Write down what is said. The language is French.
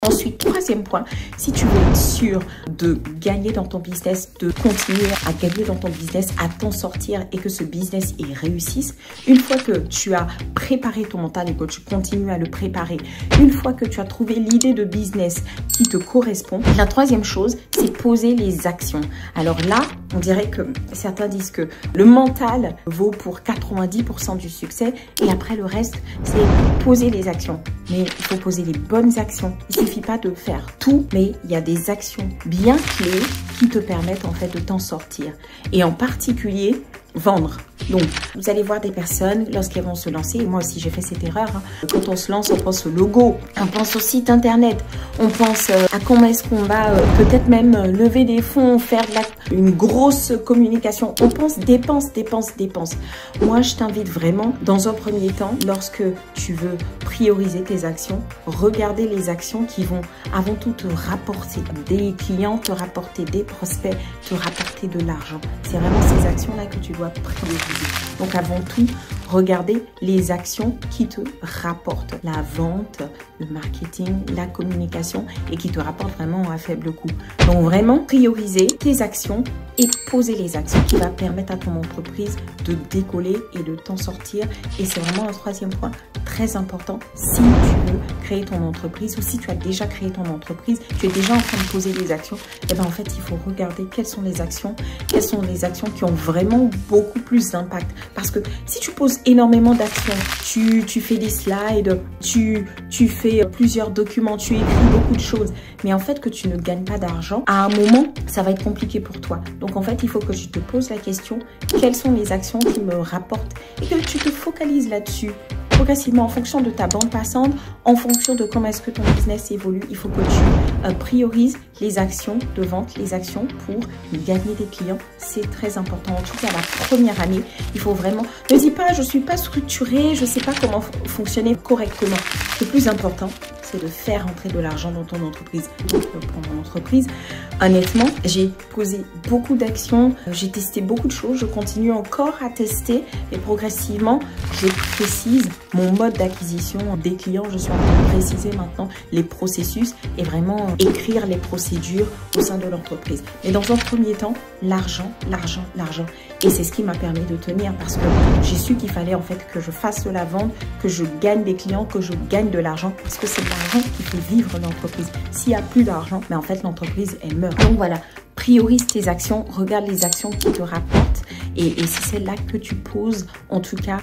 Ensuite, troisième point, si tu veux être sûr de gagner dans ton business, de continuer à gagner dans ton business, à t'en sortir et que ce business il réussisse, une fois que tu as préparé ton mental et que tu continues à le préparer, une fois que tu as trouvé l'idée de business qui te correspond, la troisième chose, c'est poser les actions. Alors là, on dirait que certains disent que le mental vaut pour 90% du succès et après le reste, c'est poser les actions. Mais il faut poser les bonnes actions. Il ne suffit pas de faire tout, mais il y a des actions bien clés qui te permettent en fait de t'en sortir. Et en particulier, vendre. Donc, vous allez voir des personnes lorsqu'elles vont se lancer, et moi aussi j'ai fait cette erreur, hein. Quand on se lance, on pense au logo, on pense au site internet, on pense à comment est-ce qu'on va peut-être même lever des fonds, faire une grosse communication. On pense dépenses, dépenses, dépenses. Moi, je t'invite vraiment, dans un premier temps, lorsque tu veux prioriser tes actions, regarder les actions qui vont avant tout te rapporter des clients, te rapporter des prospects, te rapporter de l'argent. C'est vraiment ces actions-là que tu dois prioriser. Donc avant tout, regardez les actions qui te rapportent la vente, le marketing, la communication et qui te rapportent vraiment à faible coût. Donc vraiment, prioriser tes actions et poser les actions qui va permettre à ton entreprise de décoller et de t'en sortir. Et c'est vraiment un troisième point très important. Si tu veux créer ton entreprise ou si tu as déjà créé ton entreprise, tu es déjà en train de poser des actions, et bien en fait, il faut regarder quelles sont les actions qui ont vraiment beaucoup plus d'impact. Parce que si tu poses énormément d'actions, tu fais des slides, tu fais plusieurs documents, tu écris beaucoup de choses, mais en fait que tu ne gagnes pas d'argent, à un moment, ça va être compliqué pour toi. Donc en fait, il faut que tu te poses la question, quelles sont les actions qui me rapportent et que tu te focalises là-dessus. Progressivement, en fonction de ta bande passante, en fonction de comment est-ce que ton business évolue, il faut que tu priorises les actions de vente, les actions pour gagner des clients. C'est très important. En tout cas, la première année, il faut vraiment... Ne dis pas, je ne suis pas structurée, je ne sais pas comment fonctionner correctement. Le plus important, c'est de faire entrer de l'argent dans ton entreprise. Donc, pour mon entreprise, honnêtement, j'ai posé beaucoup d'actions, j'ai testé beaucoup de choses, je continue encore à tester et progressivement, je précise mon mode d'acquisition des clients. Je suis en train de préciser maintenant les processus et vraiment écrire les procédures au sein de l'entreprise. Mais dans un premier temps, l'argent, l'argent, l'argent. Et c'est ce qui m'a permis de tenir parce que j'ai su qu'il fallait en fait que je fasse de la vente, que je gagne des clients, que je gagne de l'argent parce que c'est de l'argent qui fait vivre l'entreprise. S'il n'y a plus d'argent, mais en fait l'entreprise elle meurt. Donc voilà, priorise tes actions, regarde les actions qui te rapportent et c'est celle-là que tu poses en tout cas